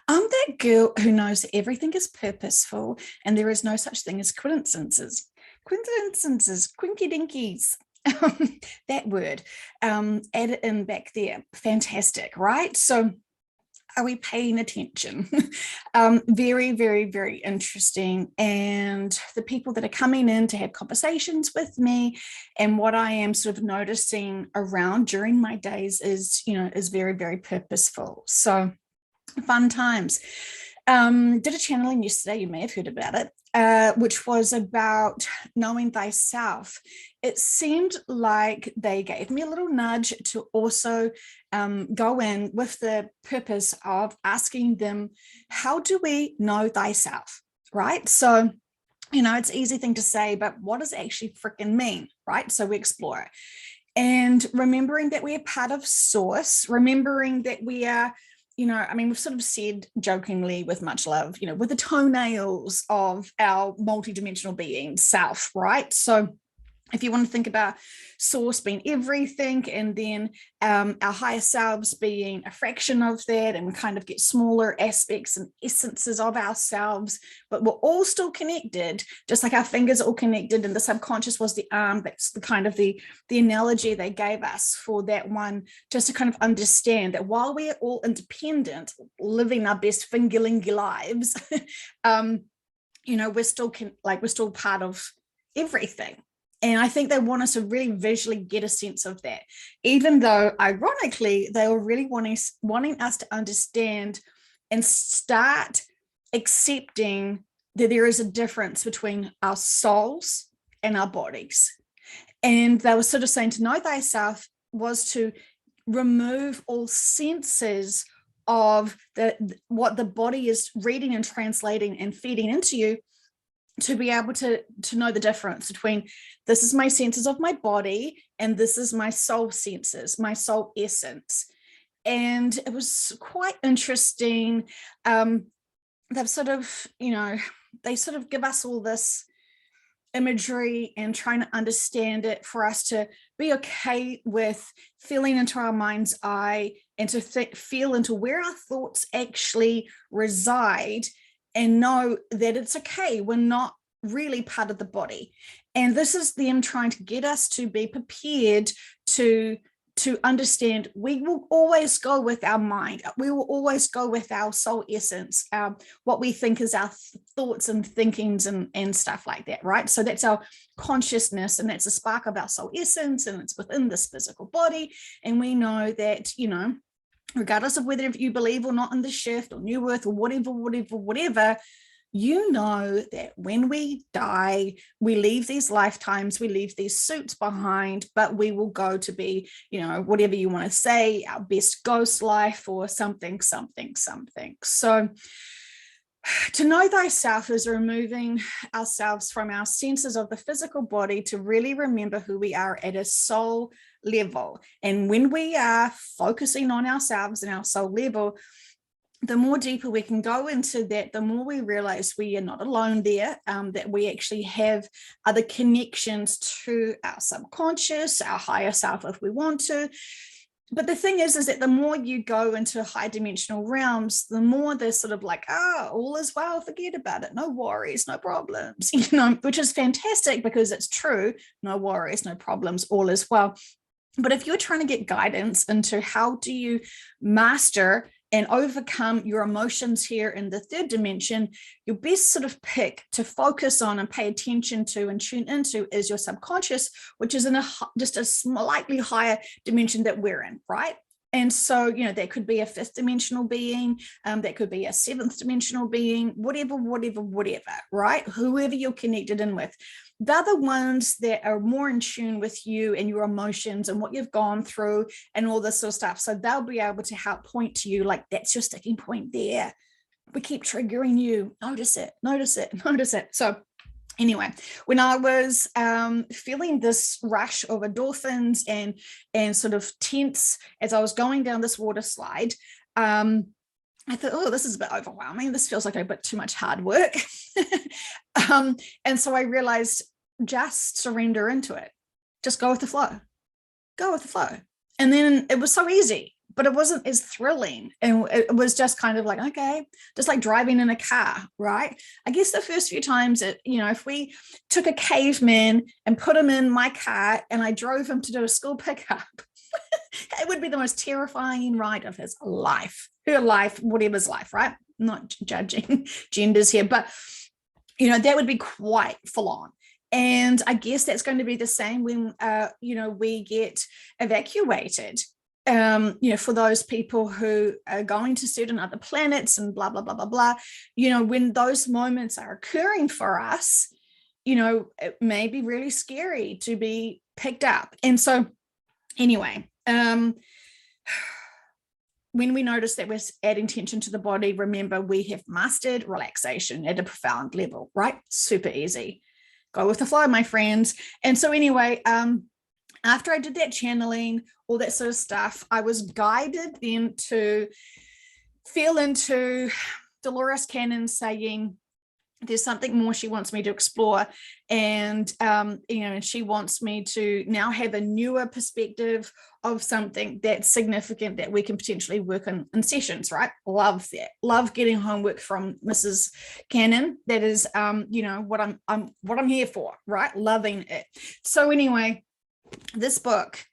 I'm that girl who knows that everything is purposeful and there is no such thing as coincidences. Coincidences, quinky dinkies. That word, add it in back there. Fantastic, right? So, are we paying attention? Very, very, very interesting. And the people that are coming in to have conversations with me, and what I am sort of noticing around during my days is, is very, very purposeful. So, fun times. Did a channeling yesterday, you may have heard about it, which was about knowing thyself. It seemed like they gave me a little nudge to also go in with the purpose of asking them, how do we know thyself, right? So, it's an easy thing to say, but what does it actually freaking mean, right? So we explore it. And remembering that we are part of source, remembering that we are, we've sort of said jokingly with much love, with the toenails of our multidimensional being self, right? So if you want to think about source being everything, and then our higher selves being a fraction of that, and we kind of get smaller aspects and essences of ourselves, but we're all still connected, just like our fingers are all connected, and the subconscious was the arm. That's the kind of the analogy they gave us for that one, just to kind of understand that while we are all independent, living our best fingerlingy lives, we're still part of everything. And I think they want us to really visually get a sense of that, even though, ironically, they were really wanting us to understand and start accepting that there is a difference between our souls and our bodies. And they were sort of saying to know thyself was to remove all senses of what the body is reading and translating and feeding into you, to be able to know the difference between this is my senses of my body and this is my soul senses, my soul essence. And it was quite interesting. They've sort of, they sort of give us all this imagery and trying to understand it for us to be okay with feeling into our mind's eye and to feel into where our thoughts actually reside, and know that it's okay. We're not really part of the body. And this is them trying to get us to be prepared to understand we will always go with our mind. We will always go with our soul essence, what we think is our thoughts and thinkings and stuff like that, right? So that's our consciousness, and that's a spark of our soul essence, and it's within this physical body. And we know that, regardless of whether you believe or not in the shift or new earth or whatever, you know that when we die, we leave these lifetimes, we leave these suits behind, but we will go to be, whatever you want to say, our best ghost life or something. So to know thyself is removing ourselves from our senses of the physical body to really remember who we are at a soul level. And when we are focusing on ourselves and our soul level, the more deeper we can go into that, the more we realize we are not alone there, that we actually have other connections to our subconscious, our higher self if we want to. But the thing is that the more you go into high dimensional realms, the more they're sort of like, all is well, forget about it. No worries, no problems, which is fantastic because it's true. No worries, no problems, all is well. But if you're trying to get guidance into how do you master and overcome your emotions here in the third dimension, your best sort of pick to focus on and pay attention to and tune into is your subconscious, which is in just a slightly higher dimension that we're in, right? And so, that could be a fifth dimensional being, that could be a seventh dimensional being, whatever, right? Whoever you're connected in with. They're the ones that are more in tune with you and your emotions and what you've gone through and all this sort of stuff. So they'll be able to help point to you like, that's your sticking point there. We keep triggering you. Notice it. So anyway, when I was feeling this rush of endorphins and sort of tense as I was going down this water slide, I thought, this is a bit overwhelming. This feels like a bit too much hard work. And so I realized, just surrender into it. Just go with the flow. And then it was so easy but it wasn't as thrilling. And it was just kind of like, okay, just like driving in a car, right? I guess the first few times, if we took a caveman and put him in my car and I drove him to do a school pickup, it would be the most terrifying ride of his life, her life, whatever's life, right? Not judging genders here, but that would be quite full on. And I guess that's going to be the same when we get evacuated. For those people who are going to certain other planets and blah blah blah blah blah, when those moments are occurring for us, it may be really scary to be picked up. And so anyway, when we notice that we're adding tension to the body, remember we have mastered relaxation at a profound level, right? Super easy. Go with the flow, my friends. And so anyway, after I did that channeling, all that sort of stuff, I was guided then to feel into Dolores Cannon saying, there's something more she wants me to explore. And, she wants me to now have a newer perspective of something that's significant that we can potentially work on in sessions, right? Love that. Love getting homework from Mrs. Cannon. That is, what I'm here for, right? Loving it. So anyway, this book,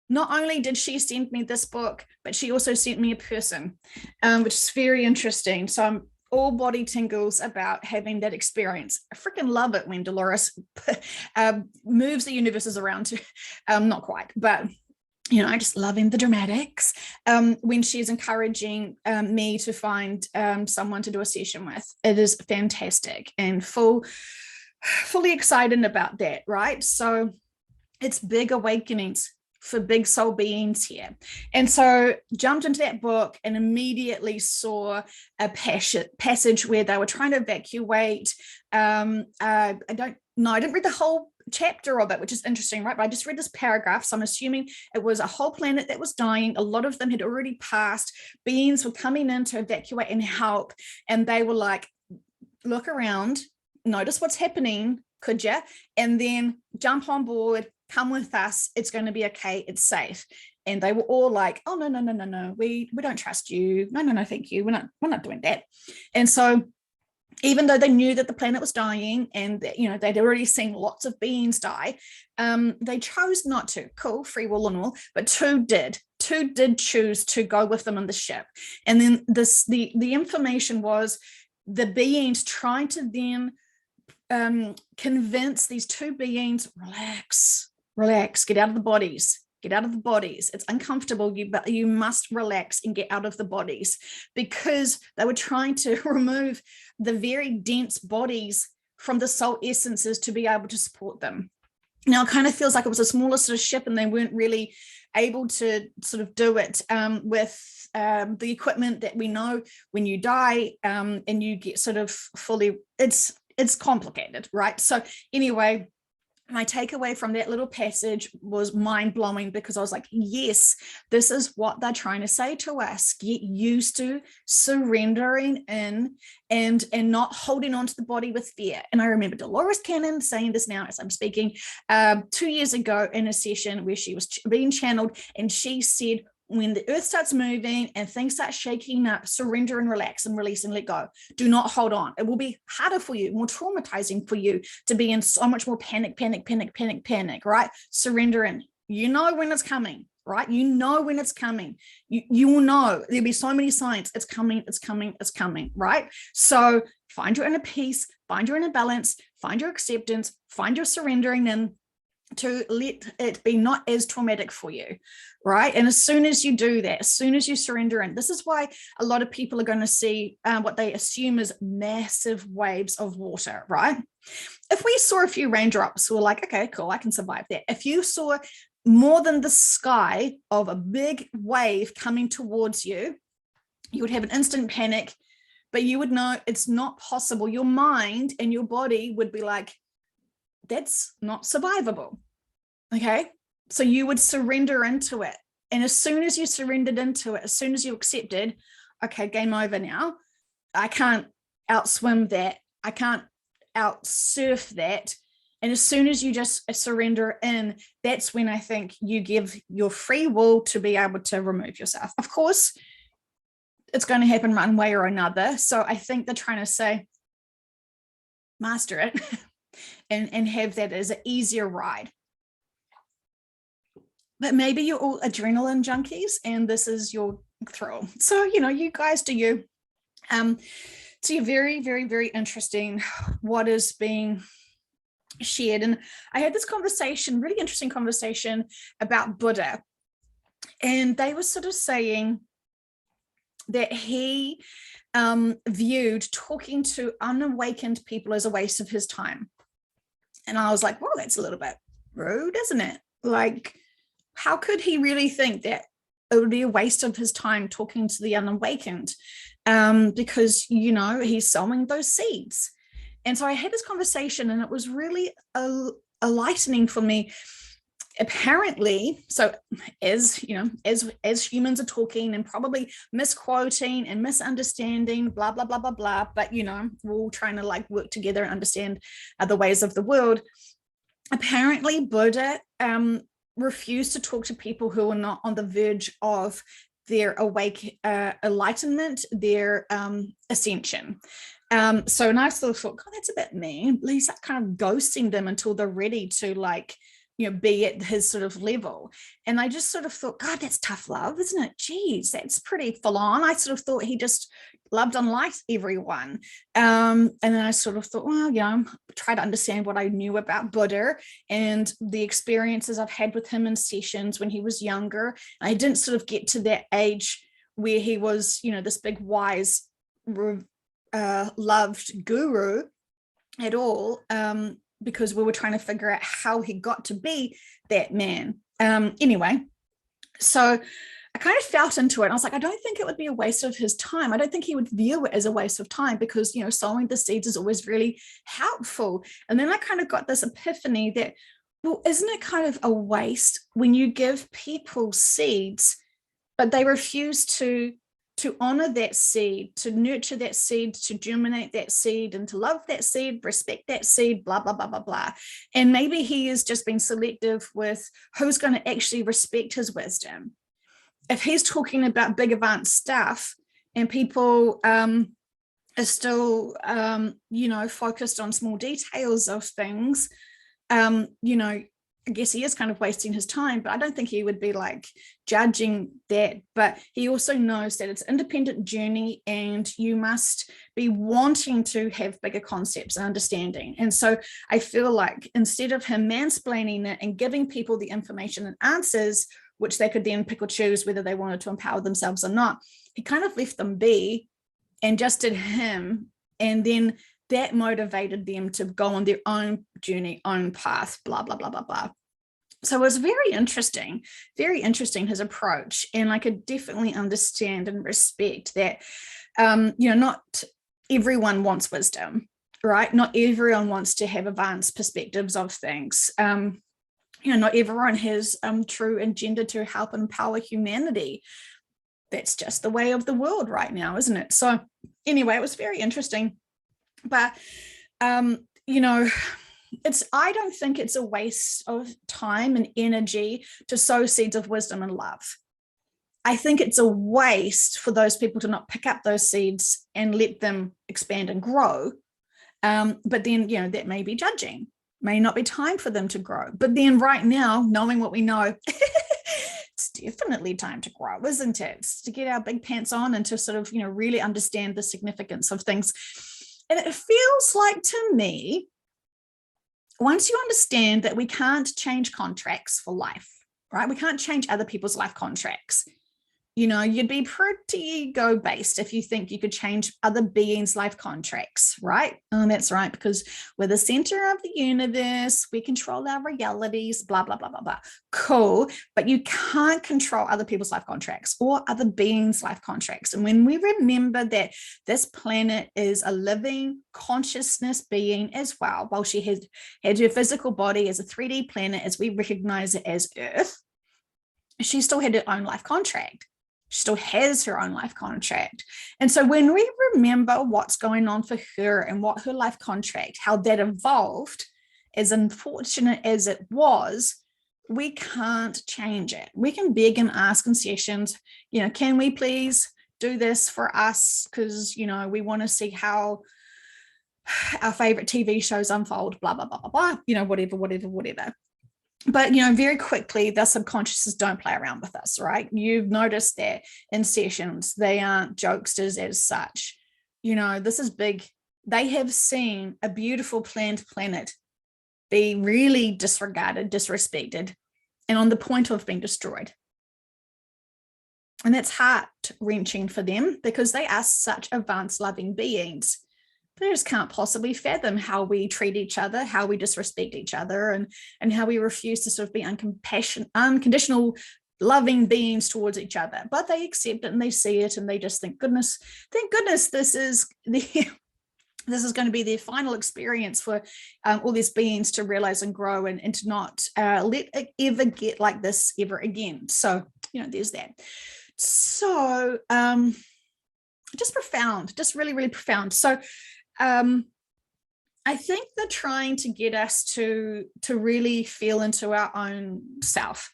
not only did she send me this book, but she also sent me a person, which is very interesting. So I'm all body tingles about having that experience. I freaking love it when Dolores moves the universes around to, not quite, but I just loving the dramatics when she's encouraging me to find someone to do a session with. It is fantastic and fully excited about that, right? So it's big awakenings for big soul beings here. And so jumped into that book and immediately saw a passage where they were trying to evacuate. I didn't read the whole chapter of it, which is interesting, right? But I just read this paragraph. So I'm assuming it was a whole planet that was dying. A lot of them had already passed. Beings were coming in to evacuate and help. And they were like, look around, notice what's happening, could you? And then jump on board, come with us, it's going to be okay, it's safe. And they were all like, oh no, we don't trust you, no thank you, we're not doing that. And so even though they knew that the planet was dying and they'd already seen lots of beings die, they chose not to. Cool, free will and all, but two did choose to go with them on the ship. And then the information was the beings trying to then convince these two beings, relax, get out of the bodies, it's uncomfortable, but you must relax and get out of the bodies, because they were trying to remove the very dense bodies from the soul essences to be able to support them. Now it kind of feels like it was a smaller sort of ship and they weren't really able to sort of do it with the equipment that we know when you die and you get sort of fully, it's complicated, right? So anyway, my takeaway from that little passage was mind-blowing, because I was like, yes, this is what they're trying to say to us. Get used to surrendering in and not holding on to the body with fear. And I remember Dolores Cannon saying this now as I'm speaking 2 years ago in a session where she was being channeled, and she said, when the earth starts moving and things start shaking up, surrender and relax and release and let go. Do not hold on. It will be harder for you, more traumatizing for you to be in so much more panic, right? Surrender in. You know when it's coming, right? You know when it's coming. You will know. There'll be so many signs. It's coming, right? So find your inner peace, find your inner balance, find your acceptance, find your surrendering in, to let it be not as traumatic for you, right? And as soon as you do that, as soon as you surrender in, this is why a lot of people are going to see what they assume is massive waves of water, right? If we saw a few raindrops, we're like, okay, cool, I can survive that. If you saw more than the sky of a big wave coming towards you, you would have an instant panic, but you would know it's not possible. Your mind and your body would be like, that's not survivable. Okay. So you would surrender into it. And as soon as you surrendered into it, as soon as you accepted, okay, game over now. I can't outswim that. I can't outsurf that. And as soon as you just surrender in, that's when I think you give your free will to be able to remove yourself. Of course, it's going to happen one way or another. So I think they're trying to say, master it and have that as an easier ride. But maybe you're all adrenaline junkies and this is your thrill. So, you guys do you. So you're very, very, very interesting what is being shared. And I had this conversation, really interesting conversation about Buddha. And they were sort of saying that he viewed talking to unawakened people as a waste of his time. And I was like, well, that's a little bit rude, isn't it? Like, how could he really think that it would be a waste of his time talking to the unawakened? Because, he's sowing those seeds. And so I had this conversation and it was really enlightening for me. Apparently, so as humans are talking and probably misquoting and misunderstanding, blah, blah, blah, blah, blah, but, we're all trying to like work together and understand the ways of the world. Apparently, Buddha refused to talk to people who are not on the verge of their enlightenment, their ascension. So and I sort of thought, God, that's a bit mean. He's like kind of ghosting them until they're ready to like, be at his sort of level. And I just sort of thought, God, that's tough love, isn't it? Geez, that's pretty full on. I sort of thought he just loved and liked everyone. And then I sort of thought, well, try to understand what I knew about Buddha and the experiences I've had with him in sessions when he was younger. I didn't sort of get to that age where he was, this big wise, loved guru at all. Because we were trying to figure out how he got to be that man. Anyway, so I kind of felt into it. I was like, I don't think it would be a waste of his time. I don't think he would view it as a waste of time because, sowing the seeds is always really helpful. And then I kind of got this epiphany that, well, isn't it kind of a waste when you give people seeds, but they refuse to honor that seed, to nurture that seed, to germinate that seed, and to love that seed, respect that seed, blah, blah, blah, blah, blah. And maybe he has just been selective with who's going to actually respect his wisdom. If he's talking about big advanced stuff and people are still, focused on small details of things, I guess he is kind of wasting his time, but I don't think he would be like judging that. But he also knows that it's an independent journey and you must be wanting to have bigger concepts and understanding. And so I feel like instead of him mansplaining it and giving people the information and answers, which they could then pick or choose whether they wanted to empower themselves or not, he kind of left them be and just did him. And then that motivated them to go on their own journey, own path, blah, blah, blah, blah, blah. So it was very interesting, his approach. And I could definitely understand and respect that, not everyone wants wisdom, right? Not everyone wants to have advanced perspectives of things. Not everyone has true agenda to help empower humanity. That's just the way of the world right now, isn't it? So anyway, it was very interesting. But, I don't think it's a waste of time and energy to sow seeds of wisdom and love. I think it's a waste for those people to not pick up those seeds and let them expand and grow. But then, that may be judging, may not be time for them to grow. But then right now, knowing what we know, it's definitely time to grow, isn't it? It's to get our big pants on and to sort of, really understand the significance of things. And it feels like to me, once you understand that we can't change contracts for life, right? We can't change other people's life contracts. You'd be pretty ego-based if you think you could change other beings' life contracts, right? And that's right, because we're the center of the universe. We control our realities, blah, blah, blah, blah, blah. Cool. But you can't control other people's life contracts or other beings' life contracts. And when we remember that this planet is a living consciousness being as well, while she had her physical body as a 3D planet, as we recognize it as Earth, she still had her own life contract. She still has her own life contract. And so when we remember what's going on for her and what her life contract, how that evolved, as unfortunate as it was, we can't change it. We can beg and ask in sessions, can we please do this for us? Because, we want to see how our favorite TV shows unfold, blah, blah, blah, blah, blah, whatever. But, very quickly, the subconsciouses don't play around with us, right? You've noticed that in sessions, they aren't jokesters as such. This is big. They have seen a beautiful planned planet be really disregarded, disrespected, and on the point of being destroyed. And that's heart-wrenching for them because they are such advanced, loving beings. They just can't possibly fathom how we treat each other, how we disrespect each other, and how we refuse to sort of be unconditional, loving beings towards each other. But they accept it and they see it and they just think, thank goodness this is going to be their final experience for all these beings to realize and grow and to not let it ever get like this ever again. So, there's that. So just profound, just really, really profound. So I think they're trying to get us to really feel into our own self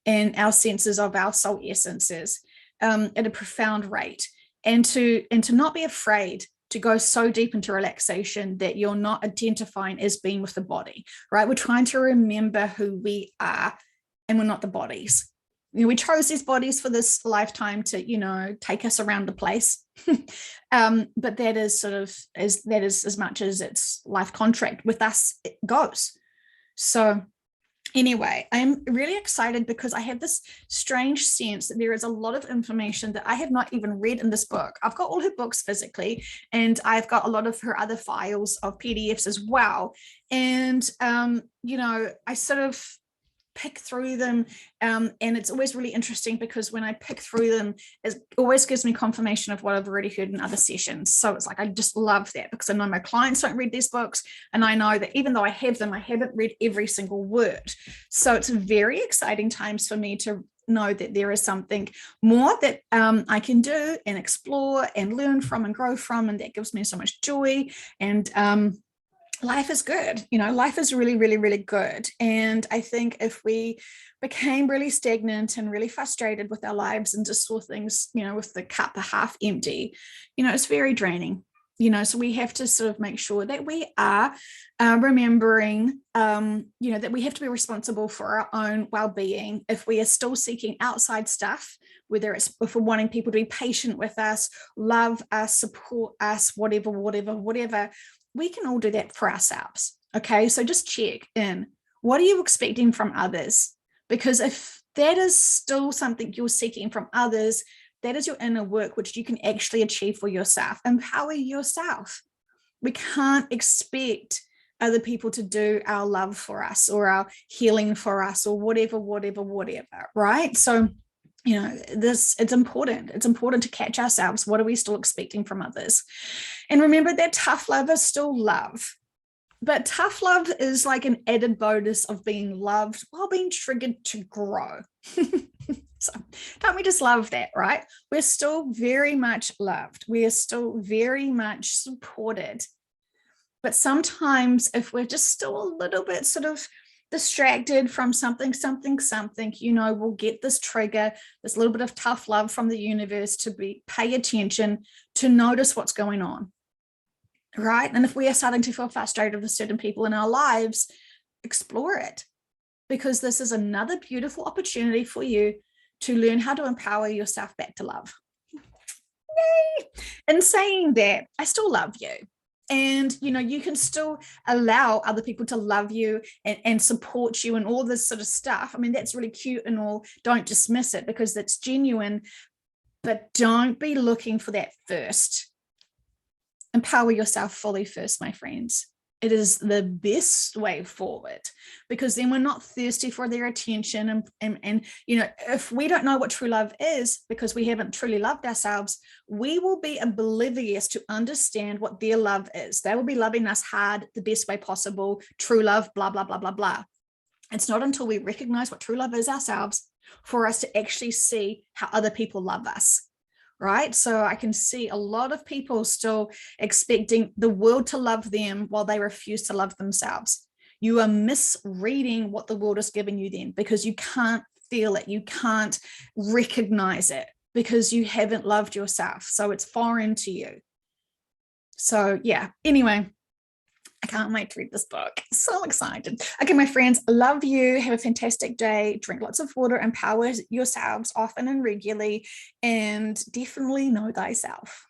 and our senses of our soul essences at a profound rate, and to not be afraid to go so deep into relaxation that you're not identifying as being with the body, right? We're trying to remember who we are and we're not the bodies. We chose these bodies for this lifetime to, take us around the place. But that is as much as its life contract with us it goes. So anyway, I'm really excited because I have this strange sense that there is a lot of information that I have not even read in this book. I've got all her books physically, and I've got a lot of her other files of PDFs as well. And, I sort of pick through them, and it's always really interesting because when I pick through them, it always gives me confirmation of what I've already heard in other sessions. So it's like I just love that because I know my clients don't read these books, and I know that even though I have them, I haven't read every single word. So it's very exciting times for me to know that there is something more that I can do and explore and learn from and grow from, and that gives me so much joy. And life is good. Life is really, really, really good. And I think if we became really stagnant and really frustrated with our lives and just saw things, with the cup half empty, it's very draining. So we have to sort of make sure that we are remembering, that we have to be responsible for our own well-being. If we are still seeking outside stuff, whether it's if we're wanting people to be patient with us, love us, support us, whatever, we can all do that for ourselves. Okay, so just check in. What are you expecting from others? Because if that is still something you're seeking from others, that is your inner work, which you can actually achieve for yourself. Empower yourself. We can't expect other people to do our love for us or our healing for us or whatever, right? So, it's important. It's important to catch ourselves. What are we still expecting from others? And remember that tough love is still love. But tough love is like an added bonus of being loved while being triggered to grow. So don't we just love that, right? We're still very much loved. We are still very much supported. But sometimes if we're just still a little bit sort of distracted from something, we'll get this trigger, this little bit of tough love from the universe to pay attention, to notice what's going on, right? And if we are starting to feel frustrated with certain people in our lives, explore it, because this is another beautiful opportunity for you to learn how to empower yourself back to love. Yay! In saying that, I still love you. And, you can still allow other people to love you and support you and all this sort of stuff. I mean, that's really cute and all. Don't dismiss it because that's genuine, but don't be looking for that first. Empower yourself fully first, my friends. It is the best way forward, because then we're not thirsty for their attention. And if we don't know what true love is because we haven't truly loved ourselves, we will be oblivious to understand what their love is. They will be loving us hard, the best way possible, true love, blah, blah, blah, blah, blah. It's not until we recognize what true love is ourselves for us to actually see how other people love us. Right? So I can see a lot of people still expecting the world to love them while they refuse to love themselves. You are misreading what the world is giving you then, because you can't feel it. You can't recognize it because you haven't loved yourself. So it's foreign to you. So yeah, anyway, I can't wait to read this book. So excited. Okay, my friends, love you. Have a fantastic day. Drink lots of water. Empower yourselves often and regularly. And definitely know thyself.